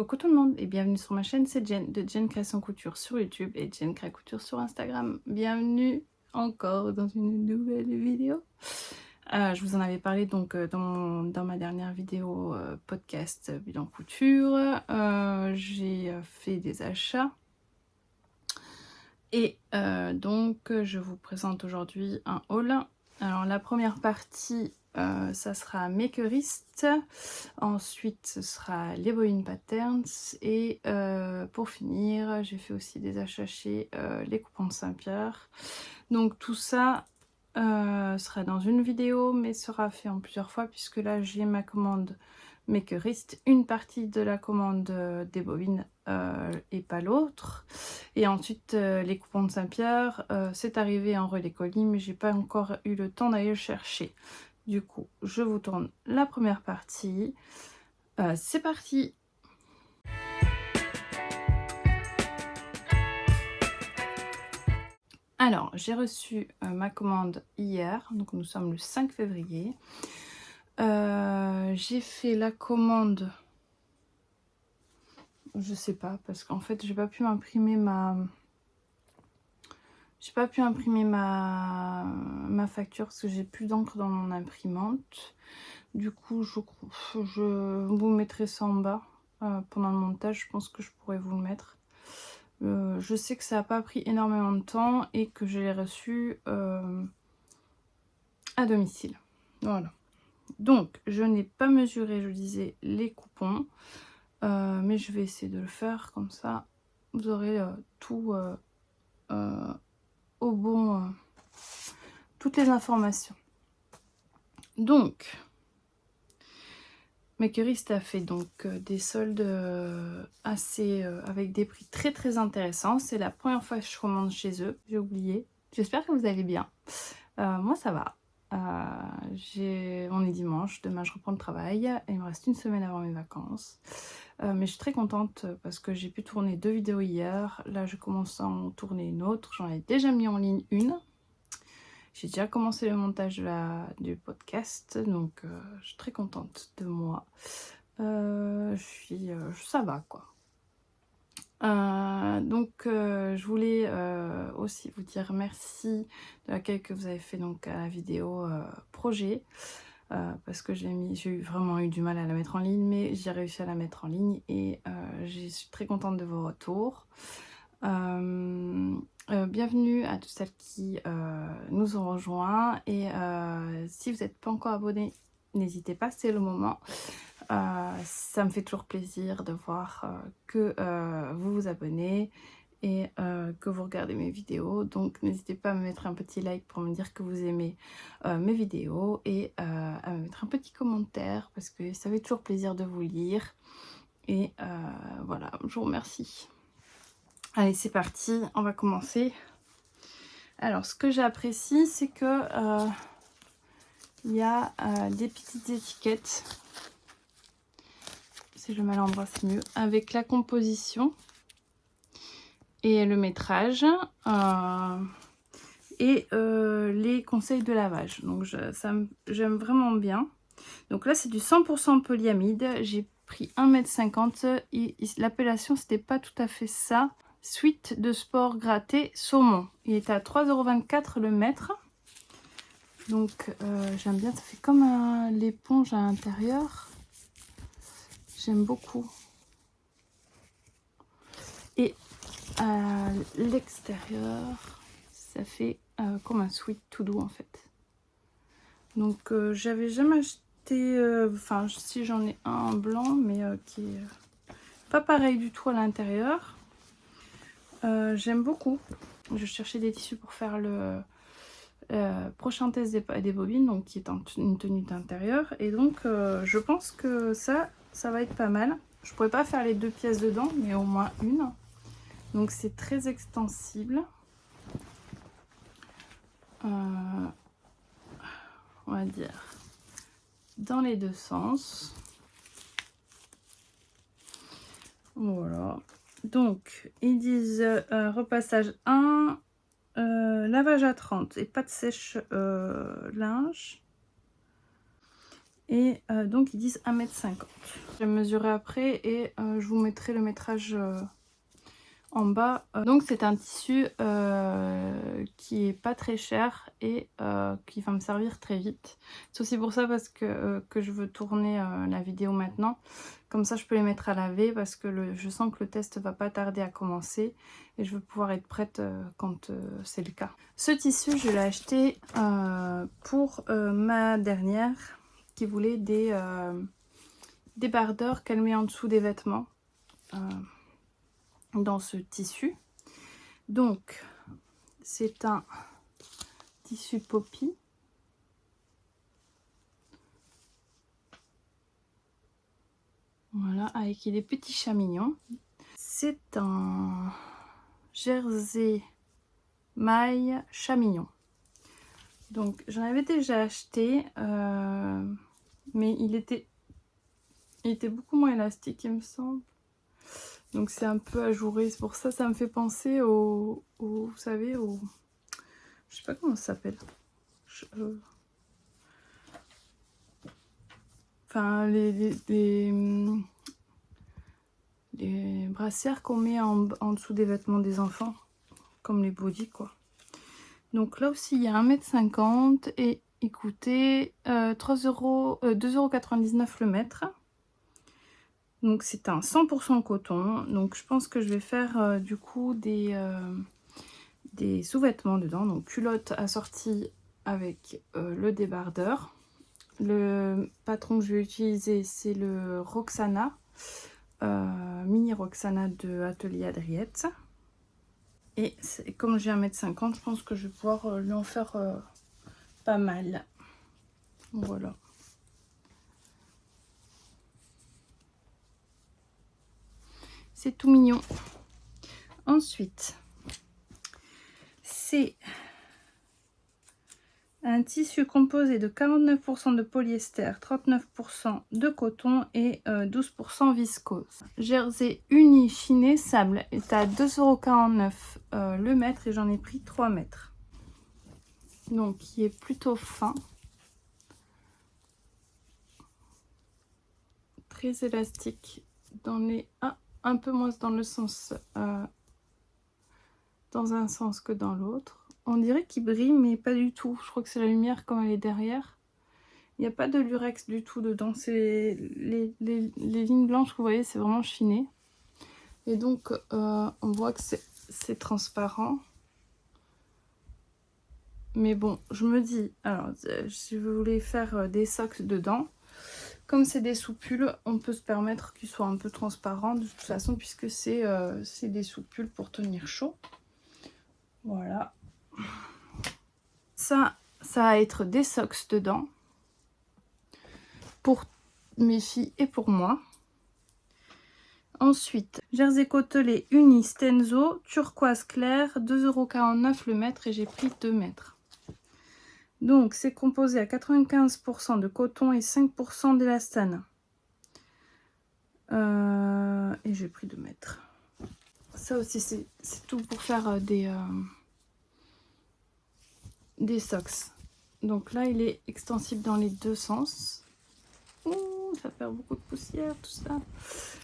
Coucou tout le monde et bienvenue sur ma chaîne, c'est Jen de Jen Création Couture sur YouTube et Jen Crée Couture sur Instagram. Bienvenue encore dans une nouvelle vidéo. Je vous en avais parlé donc dans ma dernière vidéo podcast bilan couture. J'ai fait des achats et donc je vous présente aujourd'hui un haul. Alors la première partie ça sera Makerist, ensuite ce sera les Bobbin Patterns et pour finir j'ai fait aussi des achats chez les coupons de Saint-Pierre. Donc tout ça sera dans une vidéo mais sera fait en plusieurs fois puisque là j'ai ma commande Makerist, une partie de la commande des bobines et pas l'autre, et ensuite les coupons de Saint-Pierre c'est arrivé en relais colis mais j'ai pas encore eu le temps d'aller le chercher. Du coup, je vous tourne la première partie. C'est parti! Alors, j'ai reçu ma commande hier, donc nous sommes le 5 février. J'ai fait la commande, je sais pas, parce qu'en fait, j'ai pas pu imprimer ma facture parce que j'ai plus d'encre dans mon imprimante. Du coup, je vous mettrai ça en bas pendant le montage. Je pense que je pourrais vous le mettre. Je sais que ça n'a pas pris énormément de temps et que je l'ai reçu à domicile. Voilà. Donc, je n'ai pas mesuré, je disais, les coupons. Mais je vais essayer de le faire comme ça. Vous aurez tout au bon... toutes les informations. Donc... Makerist a fait donc des soldes assez avec des prix très intéressants. C'est la première fois que je commande chez eux, j'ai oublié. J'espère que vous allez bien. Moi ça va. On est dimanche, demain je reprends le travail. Il me reste une semaine avant mes vacances. Mais je suis très contente parce que j'ai pu tourner 2 vidéos hier. Là je commence à en tourner une autre. J'en ai déjà mis en ligne une. J'ai déjà commencé le montage du podcast, donc je suis très contente de moi. Ça va quoi. Donc je voulais aussi vous dire merci de l'accueil que vous avez fait donc à la vidéo projet. Parce que j'ai vraiment eu du mal à la mettre en ligne, mais j'ai réussi à la mettre en ligne et je suis très contente de vos retours. Bienvenue à toutes celles qui nous ont rejoints et si vous n'êtes pas encore abonné, n'hésitez pas, c'est le moment. Ça me fait toujours plaisir de voir que vous vous abonnez et que vous regardez mes vidéos, donc n'hésitez pas à me mettre un petit like pour me dire que vous aimez mes vidéos et à me mettre un petit commentaire parce que ça fait toujours plaisir de vous lire et voilà, je vous remercie. Allez, c'est parti, on va commencer. Alors, ce que j'apprécie, c'est que il y a des petites étiquettes. Si je le mets à l'endroit, c'est mieux. Avec la composition et le métrage et les conseils de lavage. Donc, j'aime vraiment bien. Donc là, c'est du 100% polyamide. J'ai pris 1,50 m. L'appellation, c'était pas tout à fait ça. Suite de sport gratté saumon. Il est à 3,24 € le mètre. Donc j'aime bien, ça fait comme l'éponge à l'intérieur. J'aime beaucoup. Et à l'extérieur, ça fait comme un sweat tout doux en fait. Donc j'avais jamais acheté, enfin si j'en ai un blanc, mais qui est pas pareil du tout à l'intérieur. J'aime beaucoup. Je cherchais des tissus pour faire le prochain test des bobines, donc qui est en une tenue d'intérieur. Et donc je pense que ça va être pas mal. Je pourrais pas faire les 2 pièces dedans, mais au moins une. Donc c'est très extensible. On va dire dans les 2 sens. Voilà. Donc ils disent repassage 1. Lavage à 30 et pas de sèche linge. Et donc ils disent 1,50 m. Je vais mesurer après et je vous mettrai le métrage en bas. Donc c'est un tissu qui est pas très cher et qui va me servir très vite. C'est aussi pour ça parce que je veux tourner la vidéo maintenant. Comme ça je peux les mettre à laver parce que je sens que le test va pas tarder à commencer et je veux pouvoir être prête quand c'est le cas. Ce tissu je l'ai acheté pour ma dernière qui voulait des débardeurs qu'elle met en dessous des vêtements dans ce tissu. Donc c'est un tissu poppy. Voilà, avec des petits chats mignons. C'est un jersey maille chat mignon. Donc j'en avais déjà acheté, mais il était beaucoup moins élastique il me semble. Donc c'est un peu ajouré, c'est pour ça ça me fait penser vous savez, je sais pas comment ça s'appelle. Enfin les brassières qu'on met en dessous des vêtements des enfants, comme les bodys quoi. Donc là aussi il y a 1,50 m et il coûtait 2,99 € le mètre. Donc c'est un 100% coton. Donc je pense que je vais faire du coup des sous-vêtements dedans. Donc culotte assortie avec le débardeur. Le patron que je vais utiliser c'est le Roxana. Mini Roxana de Atelier Adriette. Et comme j'ai 1,50 m, je pense que je vais pouvoir lui en faire pas mal. Voilà. C'est tout mignon. Ensuite, c'est un tissu composé de 49% de polyester, 39% de coton et 12% viscose. Jersey uni chiné sable est à 2,49 € le mètre et j'en ai pris 3 mètres. Donc il est plutôt fin. Très élastique dans les... un peu moins dans le sens... dans un sens que dans l'autre. On dirait qu'il brille mais pas du tout. Je crois que c'est la lumière comme elle est derrière. Il n'y a pas de lurex du tout dedans. C'est les lignes blanches que vous voyez, c'est vraiment chiné. Et donc on voit que c'est transparent. Mais bon, je me dis, alors si vous voulez faire des socks dedans, comme c'est des soupules, on peut se permettre qu'ils soient un peu transparents de toute façon puisque c'est des soupules pour tenir chaud. Voilà. Ça va être des socks dedans. Pour mes filles et pour moi. Ensuite, jersey côtelé uni Stenzo, turquoise clair, 2,49 € le mètre et j'ai pris 2 mètres. Donc c'est composé à 95% de coton et 5% d'élastane. Et j'ai pris 2 mètres. Ça aussi c'est tout pour faire des socks. Donc là il est extensible dans les deux sens. Ouh, ça perd beaucoup de poussière tout ça.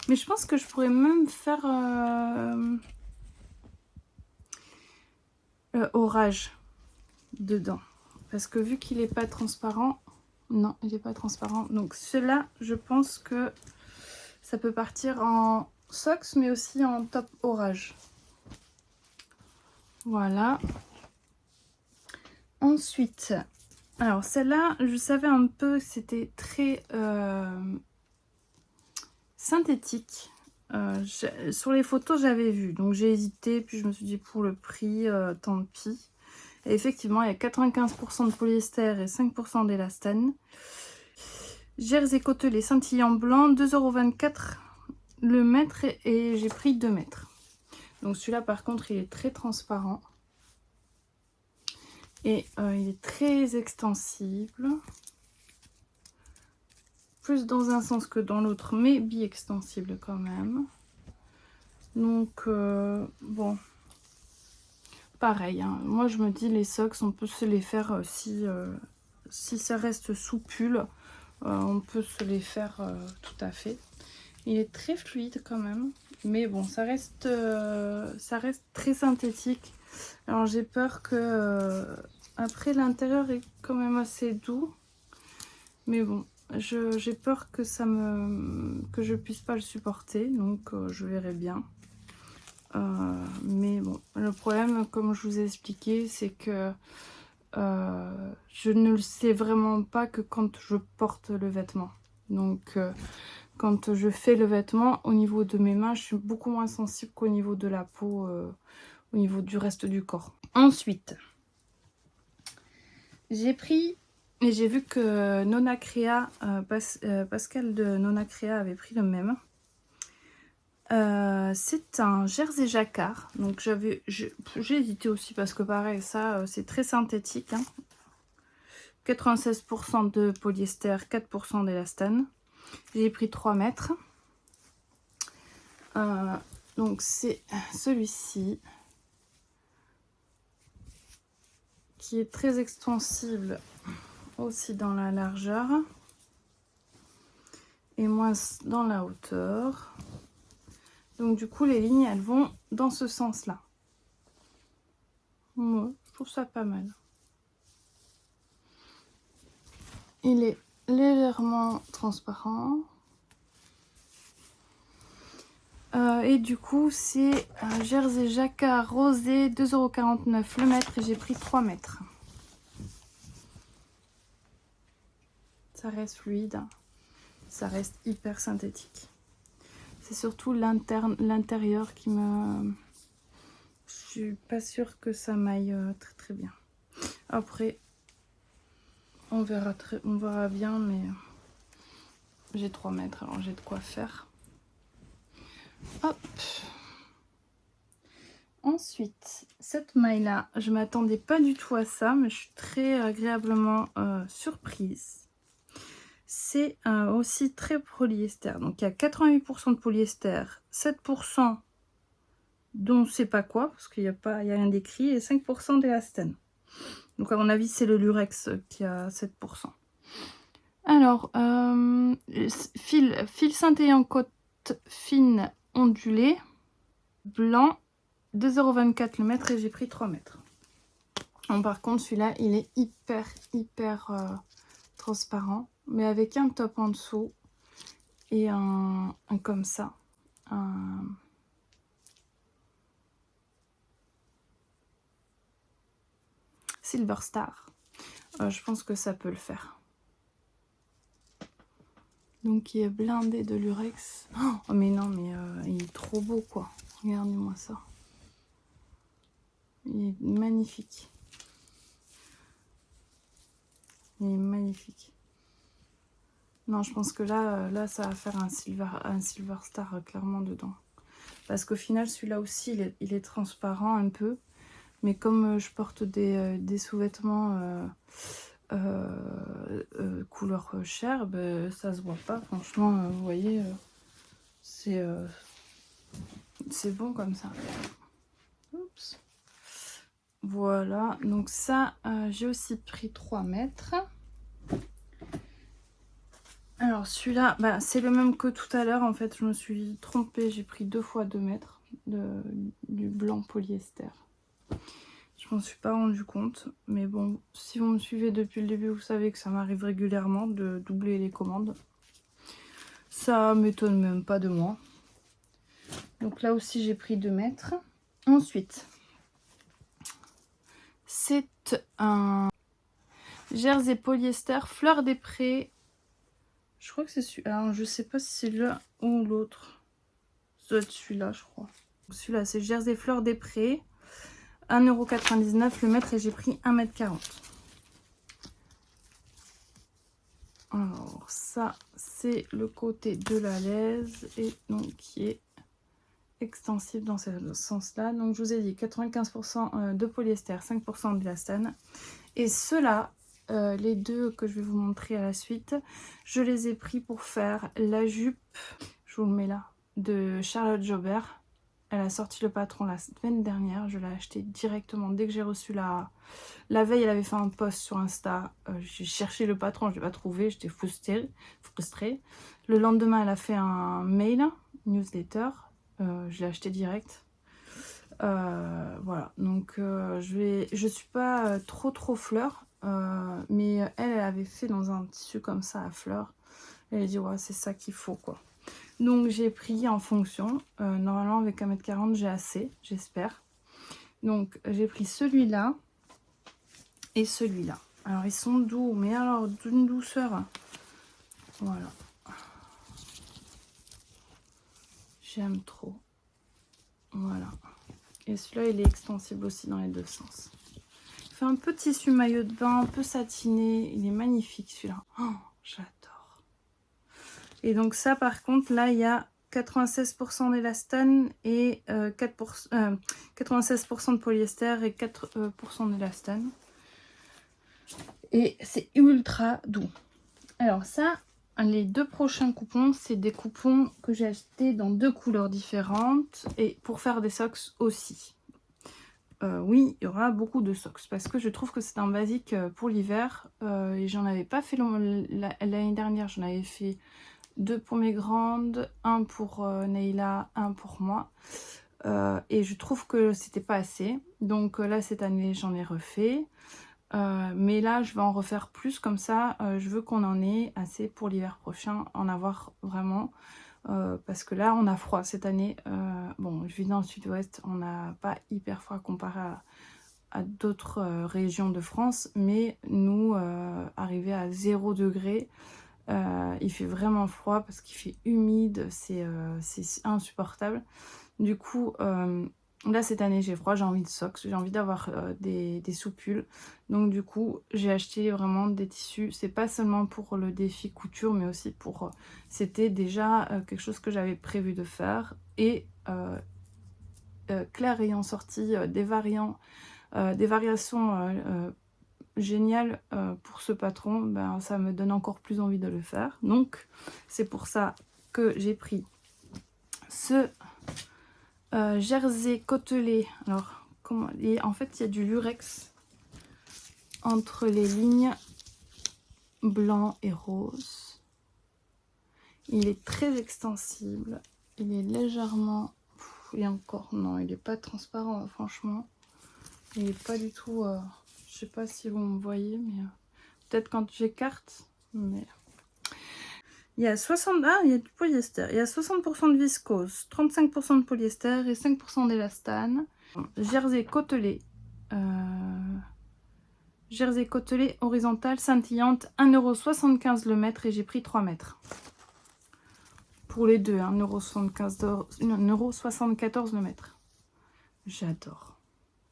Mais je pense que je pourrais même faire orage dedans. Parce que vu qu'il n'est pas transparent, non, il n'est pas transparent. Donc cela, je pense que ça peut partir en socks, mais aussi en top orage. Voilà. Ensuite, alors celle-là, je savais un peu que c'était très synthétique. Sur les photos, j'avais vu. Donc j'ai hésité, puis je me suis dit pour le prix, tant pis. Et effectivement, il y a 95% de polyester et 5% d'élastane. Jersey côtelé scintillant blanc, 2,24 € le mètre et j'ai pris 2 mètres. Donc celui-là par contre il est très transparent. Et il est très extensible. Plus dans un sens que dans l'autre, mais bi-extensible quand même. Donc bon. Pareil, hein. Moi je me dis les socks on peut se les faire si ça reste soupule. On peut se les faire tout à fait. Il est très fluide quand même. Mais bon, ça reste très synthétique. Alors j'ai peur que... après, l'intérieur est quand même assez doux. Mais bon, j'ai peur que que je puisse pas le supporter. Donc je verrai bien. Mais bon, le problème, comme je vous ai expliqué, c'est que je ne le sais vraiment pas que quand je porte le vêtement. Donc quand je fais le vêtement, au niveau de mes mains, je suis beaucoup moins sensible qu'au niveau de la peau, au niveau du reste du corps. Ensuite, j'ai pris, et j'ai vu que Nona Crea, Pascal de Nona Crea avait pris le même. C'est un jersey jacquard. Donc j'ai hésité aussi parce que pareil, ça c'est très synthétique. Hein. 96% de polyester, 4% d'élastane. J'ai pris 3 mètres. Donc c'est celui-ci qui est très extensible aussi dans la largeur et moins dans la hauteur. Donc du coup les lignes elles vont dans ce sens là. Moi je trouve ça pas mal. Il est légèrement transparent. Et du coup c'est un jersey jacquard rosé, 2,49 € le mètre et j'ai pris 3 mètres. Ça reste fluide, ça reste hyper synthétique. C'est surtout l'intérieur qui me... Je suis pas sûre que ça m'aille très très bien. Après, on verra bien, mais j'ai 3 mètres, alors j'ai de quoi faire. Hop. Ensuite, cette maille-là, je m'attendais pas du tout à ça, mais je suis très agréablement surprise. C'est aussi très polyester. Donc il y a 88% de polyester, 7% dont c'est pas quoi, parce qu'il n'y a rien d'écrit, et 5% d'élastane. Donc à mon avis, c'est le lurex qui a 7%. Alors, fil scintillant côte fine ondulée, blanc, 2,24 € le mètre et j'ai pris 3 mètres. Bon, par contre, celui-là, il est hyper transparent, mais avec un top en dessous et un comme ça, un Silver Star. Je pense que ça peut le faire. Donc il est blindé de lurex. Oh mais non, mais il est trop beau quoi. Regardez-moi ça. Il est magnifique. Il est magnifique. Non, je pense que là ça va faire un Silver Star clairement dedans. Parce qu'au final, celui-là aussi, il est transparent un peu. Mais comme je porte des sous-vêtements couleur chair, ben, ça se voit pas. Franchement, vous voyez, c'est bon comme ça. Oups. Voilà, donc ça, j'ai aussi pris 3 mètres. Alors celui-là, bah, c'est le même que tout à l'heure. En fait, je me suis trompée. J'ai pris 2 fois 2 mètres du blanc polyester. Je m'en suis pas rendu compte. Mais bon, si vous me suivez depuis le début, vous savez que ça m'arrive régulièrement de doubler les commandes. Ça m'étonne même pas de moi. Donc là aussi, j'ai pris 2 mètres. Ensuite, c'est un jersey polyester Fleur des Prés. Je crois que c'est celui-là. Alors, je sais pas si c'est l'un ou l'autre. Ça doit être celui-là, je crois. Celui-là, c'est jersey Fleur des Prés. 1,99 € le mètre et j'ai pris 1,40 m. Alors, ça, c'est le côté de la laise et donc qui est extensible dans ce sens-là. Donc, je vous ai dit 95% de polyester, 5% d'élastane. Et ceux-là, les deux que je vais vous montrer à la suite, je les ai pris pour faire la jupe, je vous le mets là, de Charlotte Jobert. Elle a sorti le patron la semaine dernière. Je l'ai acheté directement dès que j'ai reçu la veille. Elle avait fait un post sur Insta. J'ai cherché le patron, je ne l'ai pas trouvé. J'étais frustrée. Le lendemain, elle a fait un mail, newsletter. Je l'ai acheté direct. Voilà. Donc, je suis pas trop fleur. Mais elle avait fait dans un tissu comme ça à fleurs. Elle a dit, ouais, c'est ça qu'il faut, quoi. Donc j'ai pris en fonction, normalement avec 1m40 j'ai assez, j'espère. Donc j'ai pris celui-là et celui-là. Alors ils sont doux, mais alors d'une douceur. Voilà. J'aime trop. Voilà. Et celui-là il est extensible aussi dans les deux sens. Il fait un peu tissu maillot de bain, un peu satiné. Il est magnifique celui-là. Oh, j'adore. Et donc ça par contre là il y a 96% d'élastane et 96% de polyester et 4% d'élastane. Et c'est ultra doux. Alors ça, les deux prochains coupons, c'est des coupons que j'ai achetés dans deux couleurs différentes et pour faire des socks aussi. Oui, il y aura beaucoup de socks parce que je trouve que c'est un basique pour l'hiver et j'en avais pas fait l'année dernière, j'en avais fait 2 pour mes grandes, un pour Neila, un pour moi. Et je trouve que c'était pas assez. Donc là, cette année, j'en ai refait. Mais là, je vais en refaire plus comme ça. Je veux qu'on en ait assez pour l'hiver prochain, en avoir vraiment. Parce que là, on a froid cette année. Bon, je vis dans le sud-ouest, on n'a pas hyper froid comparé à d'autres régions de France. Mais nous, arriver à 0 degré, il fait vraiment froid parce qu'il fait humide, c'est insupportable. Du coup, là cette année j'ai froid, j'ai envie de socks, j'ai envie d'avoir des soupules. Donc du coup j'ai acheté vraiment des tissus. C'est pas seulement pour le défi couture, mais aussi pour... c'était déjà quelque chose que j'avais prévu de faire. Et Claire ayant sorti des variations génial pour ce patron, ben, ça me donne encore plus envie de le faire. Donc c'est pour ça que j'ai pris ce jersey côtelé. Alors comment, et en fait il y a du lurex entre les lignes blanc et rose. Il est très extensible, il est légèrement, et encore non, il n'est pas transparent franchement, il n'est pas du tout je sais pas si vous me voyez, mais peut-être quand j'écarte, mais il y a 60, ah, il y a du polyester, il y a 60% de viscose, 35% de polyester et 5% d'élastane. Jersey côtelé, jersey côtelé horizontal scintillante, 1,75 € le mètre et j'ai pris 3 mètres. Pour les deux, 1,74 € le mètre. J'adore.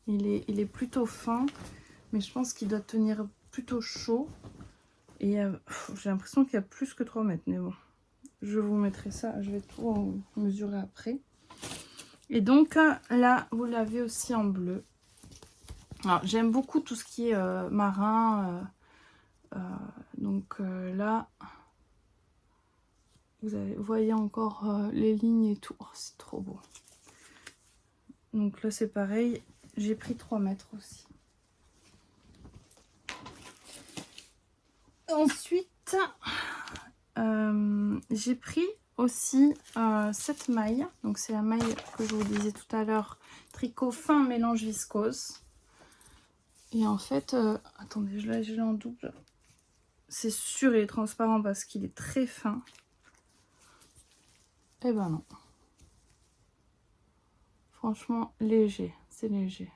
Il est plutôt fin, mais je pense qu'il doit tenir plutôt chaud. Et j'ai l'impression qu'il y a plus que 3 mètres, mais bon. Je vous mettrai ça, je vais tout mesurer après. Et donc là, vous l'avez aussi en bleu. Alors, j'aime beaucoup tout ce qui est marin. Donc là, vous voyez encore les lignes et tout. Oh, c'est trop beau. Donc là, c'est pareil. J'ai pris 3 mètres aussi. Ensuite, j'ai pris aussi cette maille. Donc c'est la maille que je vous disais tout à l'heure. Tricot fin mélange viscose. Et en fait, attendez, je l'ai en double. C'est sûr, il est transparent parce qu'il est très fin. Eh ben non. Franchement, léger. C'est léger.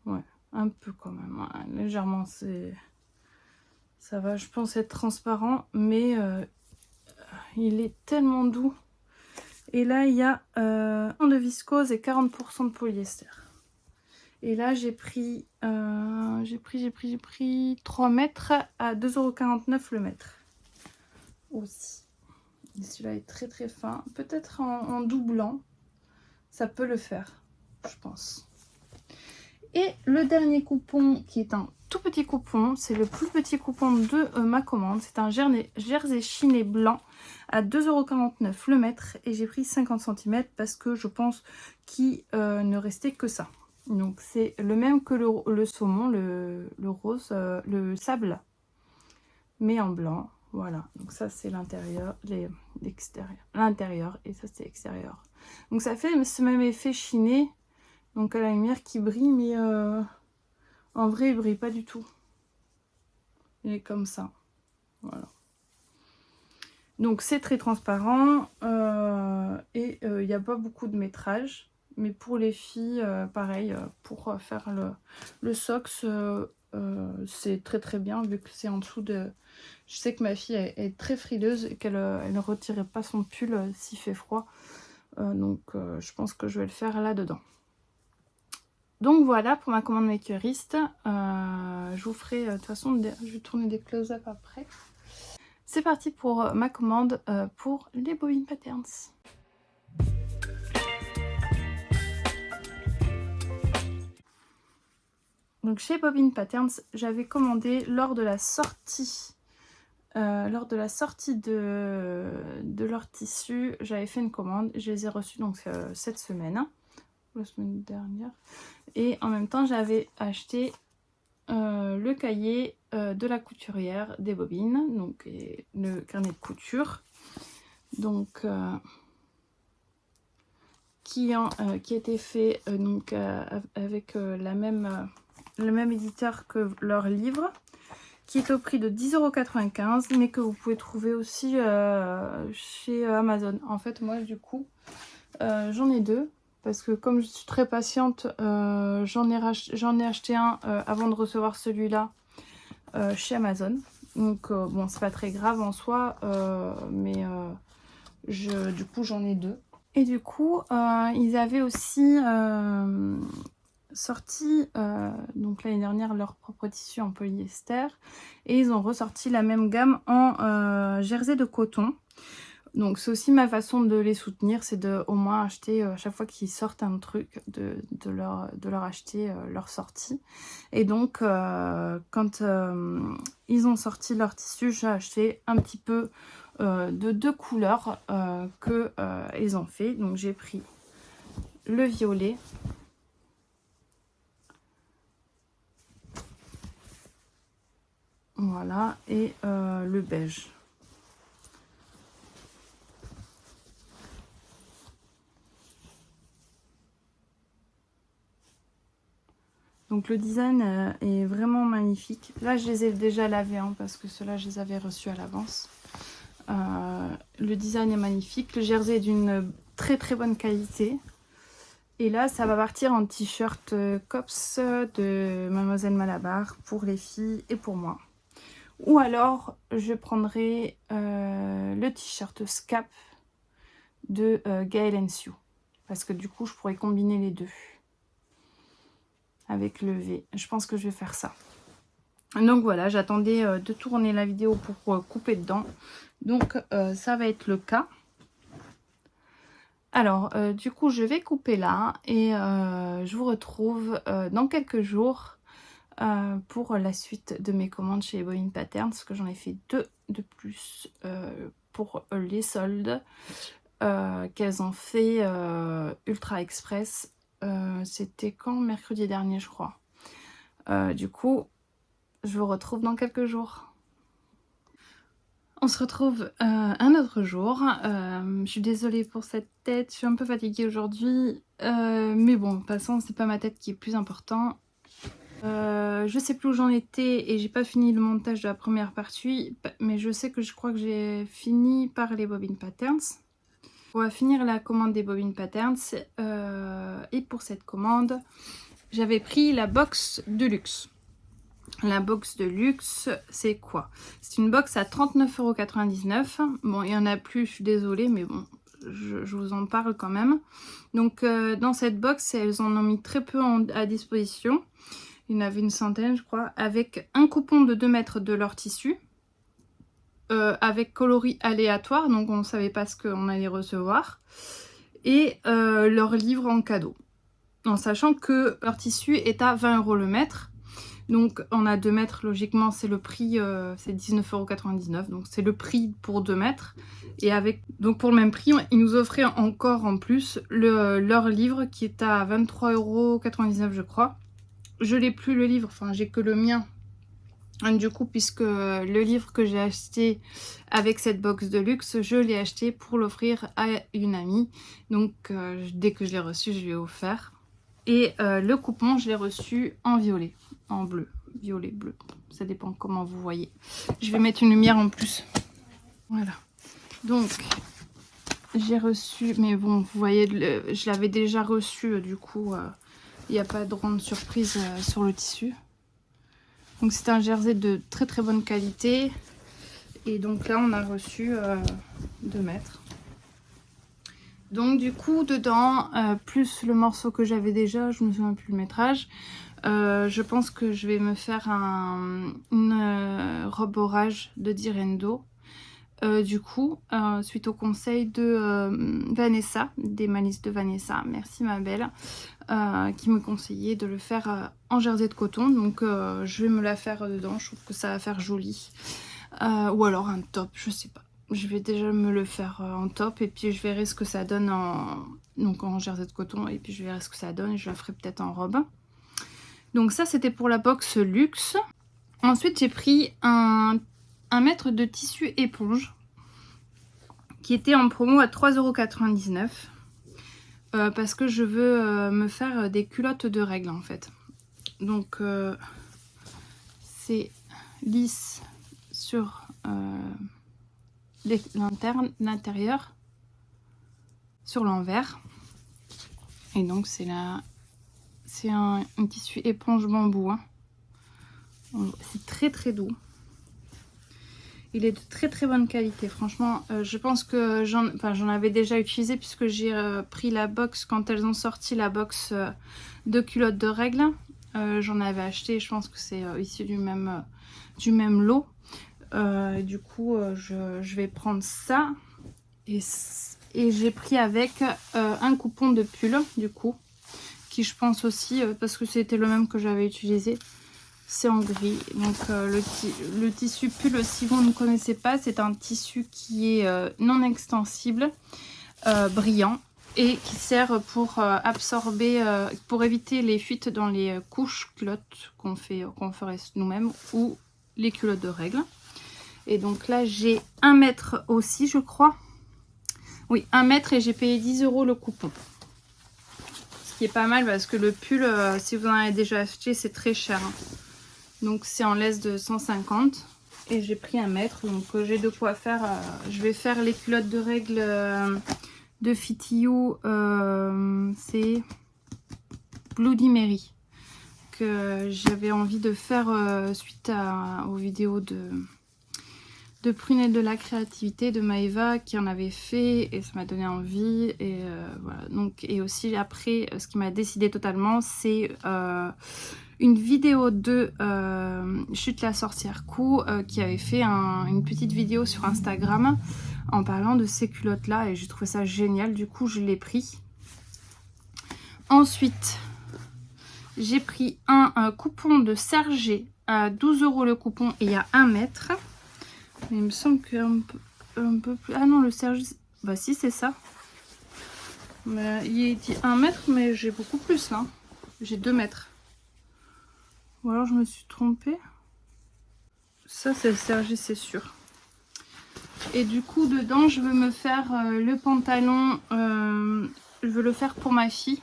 Ouais, un peu quand même. Ouais, légèrement, c'est... Ça va, je pense, être transparent. Mais il est tellement doux. Et là, il y a de viscose et 40% de polyester. Et là, j'ai pris 3 mètres à 2,49 € le mètre. Aussi. Et celui-là est très très fin. Peut-être en doublant, ça peut le faire, je pense. Et le dernier coupon, qui est un tout petit coupon. C'est le plus petit coupon de ma commande. C'est un jersey chiné blanc à 2,49 € le mètre. Et j'ai pris 50 cm parce que je pense qu'il ne restait que ça. Donc c'est le même que le saumon, le rose, le sable, mais en blanc. Voilà, donc ça c'est l'intérieur, l'extérieur, l'intérieur, et ça c'est l'extérieur. Donc ça fait ce même effet chiné, donc à la lumière qui brille, mais en vrai il brille pas du tout. Il est comme ça, voilà. Donc c'est très transparent, et il n'y a pas beaucoup de métrage. Mais pour les filles, pareil, pour faire le socks, c'est très très bien vu que c'est en dessous de... Je sais que ma fille est très frileuse et qu'elle ne retirait pas son pull s'il fait froid. Donc je pense que je vais le faire là-dedans. Donc voilà pour ma commande Makerist. Je vous ferai, de toute façon, je vais tourner des close-up après. C'est parti pour ma commande pour les Bobine Patterns. Donc chez Bobine Patterns, j'avais commandé lors de la sortie de leur tissu. J'avais fait une commande, je les ai reçus donc cette semaine, la semaine dernière. Et en même temps, j'avais acheté le cahier de la couturière des bobines, donc le carnet de couture. Donc qui était fait donc avec le même éditeur que leur livre, qui est au prix de 10,95 €, mais que vous pouvez trouver aussi chez Amazon. En fait, moi, du coup, j'en ai deux, parce que comme je suis très patiente, j'en ai acheté un avant de recevoir celui-là chez Amazon. Donc, bon, c'est pas très grave en soi, mais du coup, j'en ai deux. Et du coup, ils avaient aussi sorti donc l'année dernière leur propre tissu en polyester, et ils ont ressorti la même gamme en jersey de coton. Donc c'est aussi ma façon de les soutenir, c'est de au moins acheter à chaque fois qu'ils sortent un truc, de leur acheter leur sortie. Et donc quand ils ont sorti leur tissu, j'ai acheté un petit peu de deux couleurs que ils ont fait. Donc j'ai pris le violet, voilà, et le beige. Donc le design est vraiment magnifique. Là, je les ai déjà lavés parce que ceux-là, je les avais reçus à l'avance. Le design est magnifique. Le jersey est d'une très très bonne qualité. Et là, ça va partir en t-shirt Cops de Mademoiselle Malabar pour les filles et pour moi. Ou alors, je prendrai le t-shirt Scap de Gaël & Sue. Parce que du coup, je pourrais combiner les deux avec le V. Je pense que je vais faire ça. Donc voilà, j'attendais de tourner la vidéo pour couper dedans. Donc ça va être le cas. Alors du coup, je vais couper là et je vous retrouve dans quelques jours pour la suite de mes commandes chez Bobine Patterns, parce que j'en ai fait deux de plus pour les soldes qu'elles ont fait Ultra Express. C'était quand? Mercredi dernier, je crois. Du coup, je vous retrouve dans quelques jours. On se retrouve un autre jour. Je suis désolée pour cette tête, je suis un peu fatiguée aujourd'hui. Mais bon, de toute façon, c'est pas ma tête qui est plus important. Je sais plus où j'en étais et j'ai pas fini le montage de la première partie. Mais je sais que je crois que j'ai fini par les Bobine Patterns. On va finir la commande des Bobine Patterns. Et pour cette commande, j'avais pris la box de luxe. La box de luxe, c'est quoi? C'est une box à 39,99 €. Bon, il y en a plus, je suis désolée, mais bon, je vous en parle quand même. Donc, dans cette box, elles en ont mis très peu à disposition. Il y en avait une centaine, je crois, avec un coupon de 2 mètres de leur tissu, avec coloris aléatoire, donc on ne savait pas ce qu'on allait recevoir, et leur livre en cadeau. En sachant que leur tissu est à 20 € le mètre. Donc on a 2 mètres, logiquement c'est le prix, c'est 19,99 €, donc c'est le prix pour 2 mètres. Et avec, donc pour le même prix, ils nous offraient encore en plus leur livre qui est à 23,99 € je crois. Je l'ai plus le livre, enfin j'ai que le mien. Du coup, puisque le livre que j'ai acheté avec cette box de luxe, je l'ai acheté pour l'offrir à une amie. Donc dès que je l'ai reçu, je lui ai offert. Et le coupon, je l'ai reçu en violet, en bleu, violet, bleu. Ça dépend comment vous voyez. Je vais mettre une lumière en plus. Voilà. Donc, j'ai reçu, mais bon, vous voyez, je l'avais déjà reçu, du coup, il n'y a pas de grande surprise sur le tissu. Donc c'est un jersey de très très bonne qualité. Et donc là on a reçu 2 mètres. Donc du coup dedans, plus le morceau que j'avais déjà, je me souviens plus le métrage. Je pense que je vais me faire une robe orage de Direndo. Du coup, suite au conseil de Vanessa, des malices de Vanessa, merci ma belle, qui me conseillait de le faire en jersey de coton. Donc je vais me la faire dedans, je trouve que ça va faire joli. Ou alors un top, je sais pas. Je vais déjà me le faire en top et puis je verrai ce que ça donne donc en jersey de coton, et puis je verrai ce que ça donne et je la ferai peut-être en robe. Donc ça c'était pour la box luxe. Ensuite j'ai pris un mètre de tissu éponge qui était en promo à 3,99 € parce que je veux me faire des culottes de règles en fait. Donc c'est lisse sur l'intérieur, sur l'envers, et donc c'est un tissu éponge bambou, hein. C'est très très doux. Il est de très très bonne qualité, franchement. Je pense que j'en avais déjà utilisé puisque j'ai pris la box quand elles ont sorti la box de culottes de règles. J'en avais acheté, je pense que c'est issu du même lot. Du coup, je vais prendre ça. Et j'ai pris avec un coupon de pull, du coup, qui je pense aussi, parce que c'était le même que j'avais utilisé. C'est en gris. Donc le tissu pull, si vous ne connaissez pas, c'est un tissu qui est non extensible, brillant, et qui sert pour absorber, pour éviter les fuites dans les couches culottes qu'on ferait nous-mêmes, ou les culottes de règles. Et donc là j'ai 1 mètre aussi, je crois. Oui, 1 mètre, et j'ai payé 10 € le coupon. Ce qui est pas mal parce que le pull, si vous en avez déjà acheté, c'est très cher, hein. Donc c'est en laisse de 150 et j'ai pris 1 mètre, donc j'ai de quoi faire. Je vais faire les culottes de règles de Fitio, c'est Bloody Mary, que j'avais envie de faire suite aux vidéos de Prunelle de la créativité de Maëva qui en avait fait, et ça m'a donné envie. Et voilà. Donc, et aussi après, ce qui m'a décidé totalement, c'est une vidéo de Chute la sorcière Cou qui avait fait une petite vidéo sur Instagram en parlant de ces culottes là, et j'ai trouvé ça génial, du coup je l'ai pris. Ensuite j'ai pris un coupon de Sergé à 12 € le coupon, et il y a 1 mètre. Mais il me semble qu'un peu plus... Ah non, le Sergé... Bah si, c'est ça. Mais il dit 1 mètre, mais j'ai beaucoup plus là. J'ai 2 mètres. Ou alors je me suis trompée. Ça, c'est le Sergé, c'est sûr. Et du coup, dedans, je veux me faire le pantalon. Je veux le faire pour ma fille.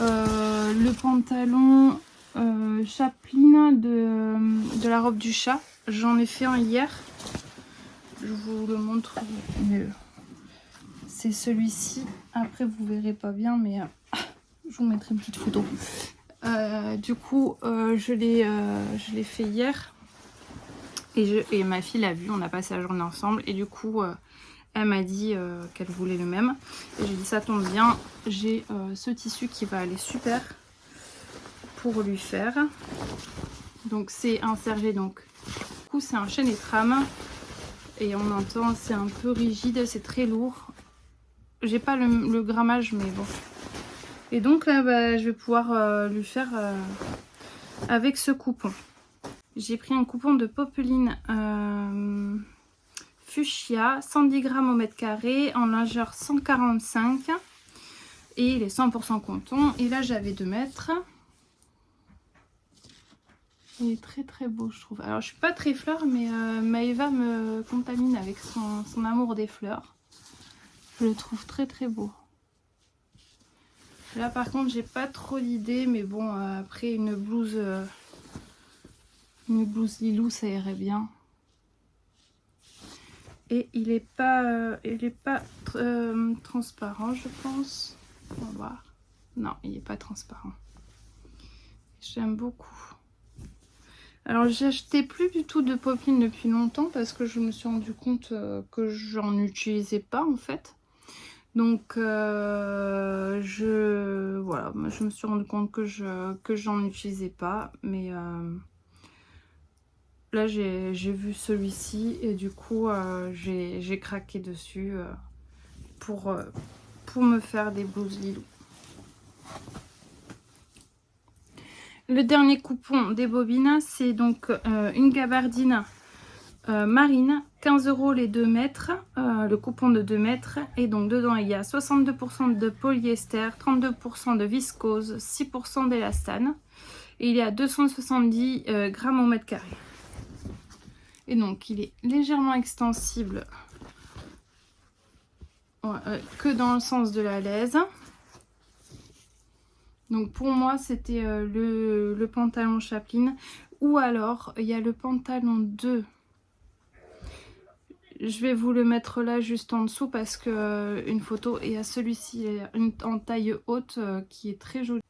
Le pantalon Chaplin de la robe du chat. J'en ai fait un hier. Je vous le montre mieux. C'est celui-ci. Après, vous verrez pas bien, mais je vous mettrai une petite photo. Du coup, je l'ai fait hier. Et ma fille l'a vu. On a passé la journée ensemble. Et du coup, elle m'a dit qu'elle voulait le même. Et j'ai dit, ça tombe bien. J'ai ce tissu qui va aller super pour lui faire. Donc, c'est un Sergé, donc. Du coup, c'est un chaîne et trame, et on entend, c'est un peu rigide, c'est très lourd. J'ai pas le grammage, mais bon. Et donc là, bah, je vais pouvoir lui faire avec ce coupon. J'ai pris un coupon de Popeline Fuchsia, 110 grammes au mètre carré, en largeur 145. Et il est 100% coton. Et là, j'avais 2 mètres. Il est très très beau, je trouve. Alors, je suis pas très fleur, mais Maëva me contamine avec son amour des fleurs. Je le trouve très très beau. Là, par contre, j'ai pas trop d'idées, mais bon, après une blouse Lilou, ça irait bien. Et il est pas transparent, je pense. On va voir. Non, il est pas transparent. J'aime beaucoup. Alors, j'ai acheté plus du tout de Popeline depuis longtemps parce que je me suis rendu compte que j'en utilisais pas en fait. Donc, voilà, je me suis rendu compte que j'en utilisais pas. Mais là, j'ai vu celui-ci et du coup, j'ai craqué dessus pour me faire des blouses Lilou. Le dernier coupon des bobines, c'est donc une gabardine marine, 15 € les 2 mètres, le coupon de 2 mètres. Et donc dedans, il y a 62% de polyester, 32% de viscose, 6% d'élastane. Et il y a 270 grammes au mètre carré. Et donc, il est légèrement extensible que dans le sens de la laise. Donc pour moi, c'était le pantalon Chaplin. Ou alors, il y a le pantalon de... Je vais vous le mettre là juste en dessous parce que une photo. Et à celui-ci en taille haute qui est très jolie.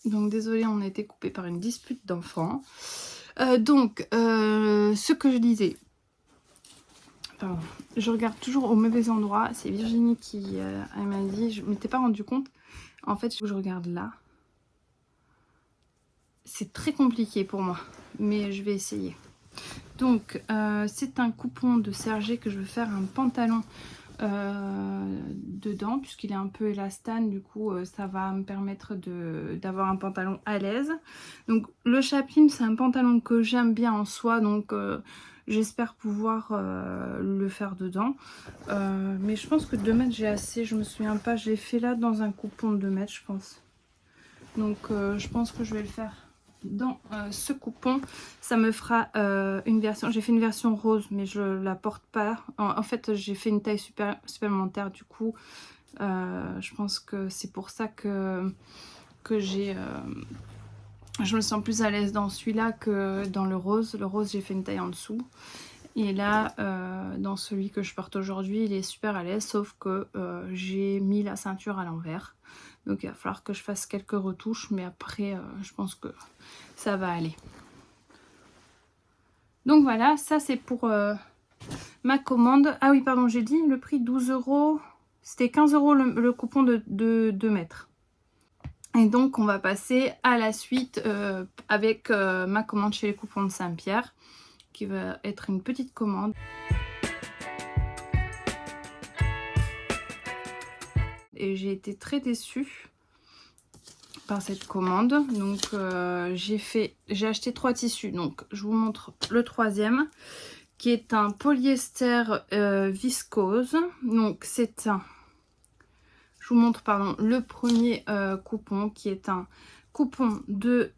Donc désolée, on a été coupé par une dispute d'enfants. Ce que je disais... Pardon, je regarde toujours au mauvais endroit. C'est Virginie qui elle m'a dit, je ne m'étais pas rendu compte. En fait, je regarde là. C'est très compliqué pour moi, mais je vais essayer. Donc, c'est un coupon de Sergé que je veux faire un pantalon dedans, puisqu'il est un peu élastane. Du coup, ça va me permettre d'avoir un pantalon à l'aise. Donc, le Chaplin, c'est un pantalon que j'aime bien en soi, donc j'espère pouvoir le faire dedans. Mais je pense que 2 mètres, j'ai assez. Je me souviens pas, je l'ai fait là dans un coupon de 2 mètres, je pense. Donc, je pense que je vais le faire dans ce coupon. Ça me fera une version, j'ai fait une version rose mais je la porte pas en fait. J'ai fait une taille supplémentaire, du coup je pense que c'est pour ça que je me sens plus à l'aise dans celui-là que dans le rose. Le rose, j'ai fait une taille en dessous. Et là, dans celui que je porte aujourd'hui, il est super à l'aise, sauf que j'ai mis la ceinture à l'envers. Donc il va falloir que je fasse quelques retouches, mais après, je pense que ça va aller. Donc voilà, ça c'est pour ma commande. Ah oui, pardon, j'ai dit le prix 12 €. C'était 15 € le coupon de 2 mètres. Et donc on va passer à la suite avec ma commande chez les coupons de Saint-Pierre, qui va être une petite commande. Et j'ai été très déçue par cette commande. Donc j'ai acheté 3 tissus. Donc je vous montre le troisième, qui est un polyester viscose. Donc c'est un... Je vous montre, pardon, le premier coupon, qui est un coupon de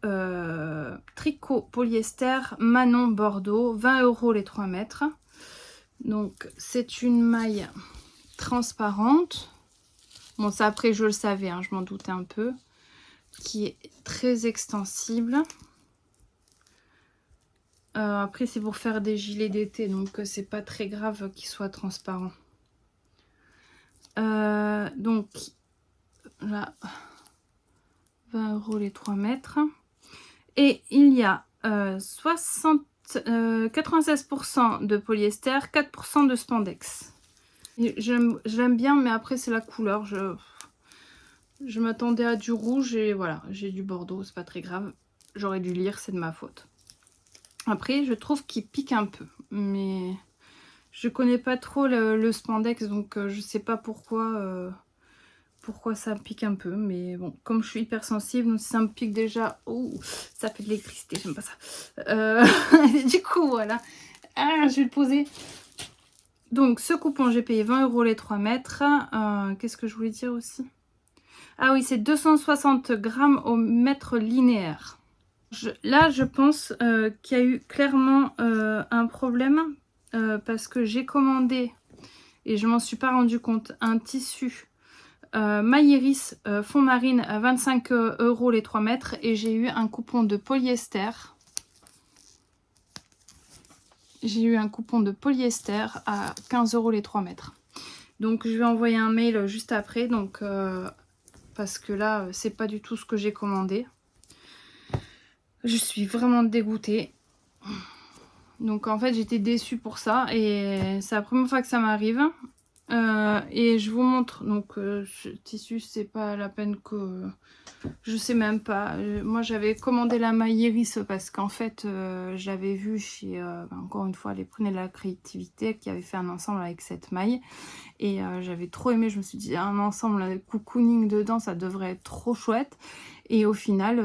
tricot polyester Manon Bordeaux, 20 € les 3 mètres. Donc c'est une maille transparente. Bon, ça après je le savais, hein, je m'en doutais un peu. Qui est très extensible. Après c'est pour faire des gilets d'été, donc c'est pas très grave qu'il soit transparent. Donc là, 20 € les 3 mètres. Et il y a 96% de polyester, 4% de spandex. J'aime bien, mais après c'est la couleur. Je m'attendais à du rouge et voilà, j'ai du bordeaux, c'est pas très grave. J'aurais dû lire, c'est de ma faute. Après, je trouve qu'il pique un peu, mais je connais pas trop le spandex, donc je sais pas pourquoi pourquoi ça me pique un peu, mais bon, comme je suis hypersensible, donc si ça me pique déjà, oh, ça fait de l'électricité, j'aime pas ça. Du coup, voilà. Ah, je vais le poser. Donc, ce coupon, j'ai payé 20 € les 3 mètres. Qu'est-ce que je voulais dire aussi? Ah oui, c'est 260 grammes au mètre linéaire. Là, je pense qu'il y a eu clairement un problème parce que j'ai commandé, et je m'en suis pas rendu compte, un tissu Mailleris fond marine à 25 € les 3 mètres et j'ai eu un coupon de polyester. J'ai eu un coupon de polyester à 15 € les 3 mètres. Donc je vais envoyer un mail juste après, donc parce que là c'est pas du tout ce que j'ai commandé. Je suis vraiment dégoûtée. Donc en fait j'étais déçue pour ça et c'est la première fois que ça m'arrive. Et je vous montre, donc ce tissu, c'est pas la peine que... Je sais même pas. Moi j'avais commandé la maille Iris parce qu'en fait j'avais vu chez, encore une fois, les Prunelles de la créativité qui avait fait un ensemble avec cette maille. Et j'avais trop aimé, je me suis dit un ensemble avec cocooning dedans, ça devrait être trop chouette. Et au final,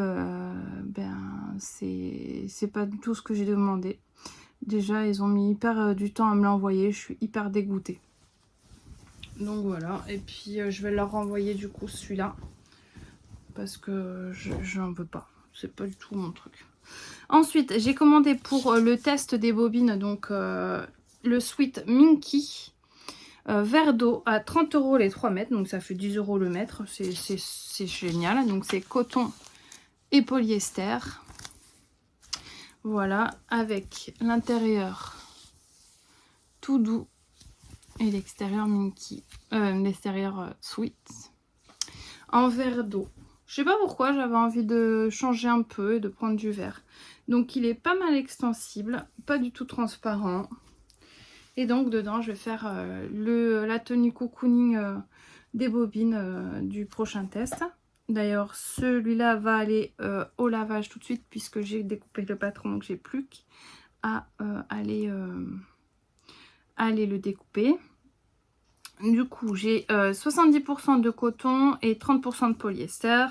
ben c'est pas du tout ce que j'ai demandé. Déjà ils ont mis hyper du temps à me l'envoyer, je suis hyper dégoûtée. Donc voilà, et puis je vais leur renvoyer du coup celui-là. Parce que je n'en veux pas. C'est pas du tout mon truc. Ensuite, j'ai commandé pour le test des bobines, donc le sweat Minky. Verre d'eau à 30 € les 3 mètres. Donc ça fait 10 € le mètre. C'est génial. Donc c'est coton et polyester. Voilà, avec l'intérieur tout doux et l'extérieur Minky. L'extérieur sweet. En verre d'eau. Je sais pas pourquoi, j'avais envie de changer un peu et de prendre du verre. Donc il est pas mal extensible, pas du tout transparent. Et donc dedans je vais faire la tenue cocooning des bobines du prochain test. D'ailleurs celui-là va aller au lavage tout de suite puisque j'ai découpé le patron, donc j'ai plus qu'à aller le découper. Du coup, j'ai 70% de coton et 30% de polyester.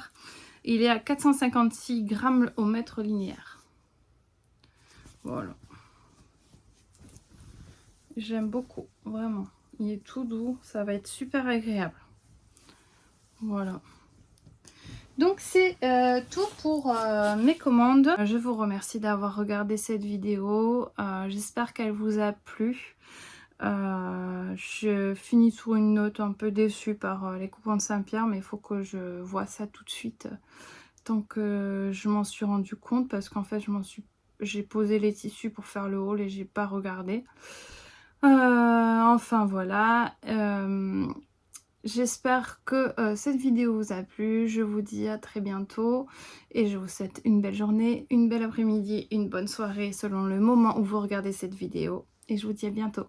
Il est à 456 grammes au mètre linéaire. Voilà. J'aime beaucoup, vraiment. Il est tout doux, ça va être super agréable. Voilà. Donc c'est tout pour mes commandes. Je vous remercie d'avoir regardé cette vidéo. J'espère qu'elle vous a plu. Je finis sur une note un peu déçue par les coupons de Saint-Pierre, mais il faut que je vois ça tout de suite tant que je m'en suis rendu compte, parce qu'en fait j'ai posé les tissus pour faire le haul et j'ai pas regardé. Enfin voilà, j'espère que cette vidéo vous a plu. Je vous dis à très bientôt et je vous souhaite une belle journée, une belle après-midi, une bonne soirée selon le moment où vous regardez cette vidéo, et je vous dis à bientôt.